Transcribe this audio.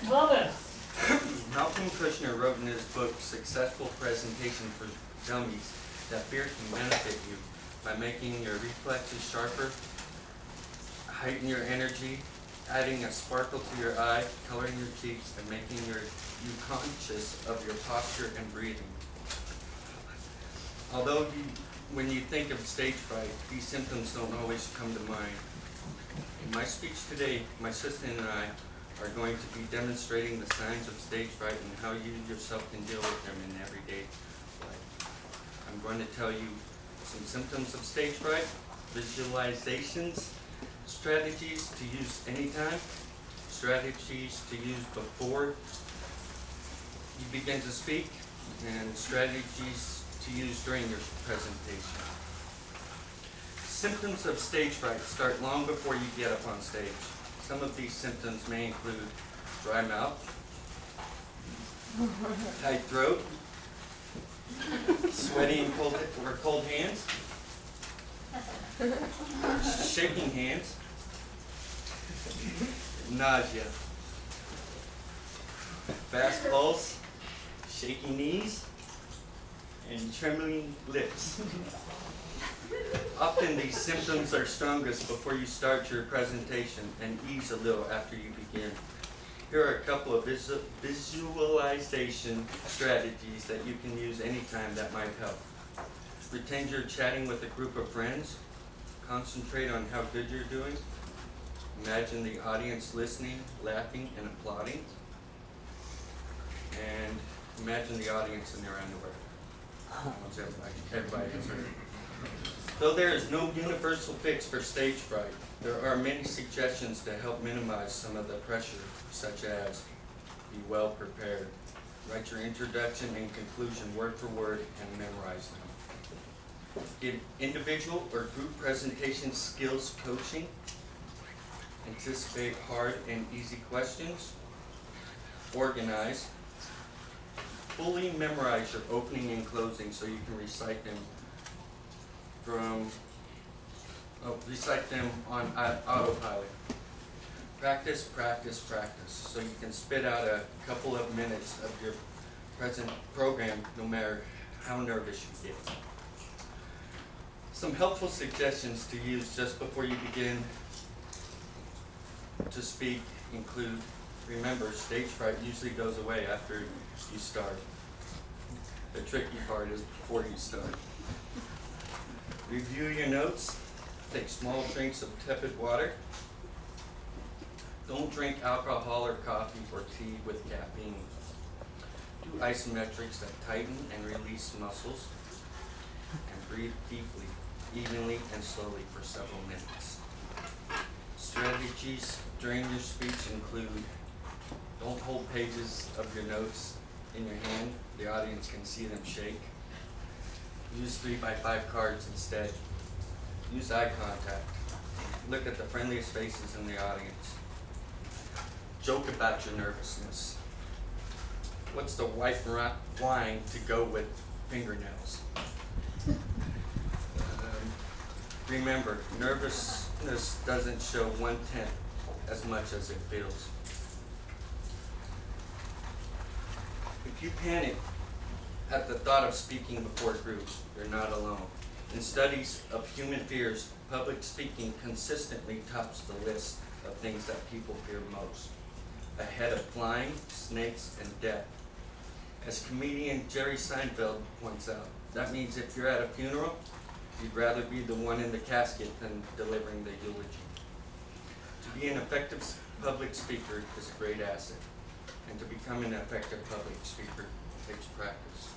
Love it. Malcolm Kushner wrote in his book, Successful Presentation for Dummies, that fear can benefit you by making your reflexes sharper, heighten your energy, adding a sparkle to your eye, coloring your cheeks, and making you conscious of your posture and breathing. Although when you think of stage fright, these symptoms don't always come to mind. In my speech today, my assistant and I are going to be demonstrating the signs of stage fright and how you yourself can deal with them in everyday life. I'm going to tell you some symptoms of stage fright, visualizations, strategies to use anytime, strategies to use before you begin to speak, and strategies to use during your presentation. Symptoms of stage fright start long before you get up on stage. Some of these symptoms may include dry mouth, tight throat, sweaty and cold hands, shaking hands, nausea, fast pulse, shaky knees, and trembling lips. Often these symptoms are strongest before you start your presentation and ease a little after you begin. Here are a couple of visualization strategies that you can use anytime that might help. Pretend you're chatting with a group of friends. Concentrate on how good you're doing. Imagine the audience listening, laughing, and applauding. And imagine the audience in their underwear. Once everybody has heard. Though there is no universal fix for stage fright, there are many suggestions to help minimize some of the pressure, such as be well prepared. Write your introduction and conclusion word for word and memorize them. Give individual or group presentation skills coaching. Anticipate hard and easy questions. Organize. Fully memorize your opening and closing so you can recite them on autopilot. Practice, practice, practice, so you can spit out a couple of minutes of your present program no matter how nervous you get. Some helpful suggestions to use just before you begin to speak include, remember, stage fright usually goes away after you start. The tricky part is before you start. Review your notes. Take small drinks of tepid water. Don't drink alcohol or coffee or tea with caffeine. Do isometrics that tighten and release muscles. And breathe deeply, evenly, and slowly for several minutes. Strategies during your speech include, don't hold pages of your notes in your hand. The audience can see them shake. Use 3x5 cards instead. Use eye contact. Look at the friendliest faces in the audience. Joke about your nervousness. What's the white wine to go with fingernails? Remember, nervousness doesn't show 1/10 as much as it feels. If you panic at the thought of speaking before a group, you're not alone. In studies of human fears, public speaking consistently tops the list of things that people fear most, ahead of flying, snakes, and death. As comedian Jerry Seinfeld points out, that means if you're at a funeral, you'd rather be the one in the casket than delivering the eulogy. To be an effective public speaker is a great asset, and to become an effective public speaker takes practice.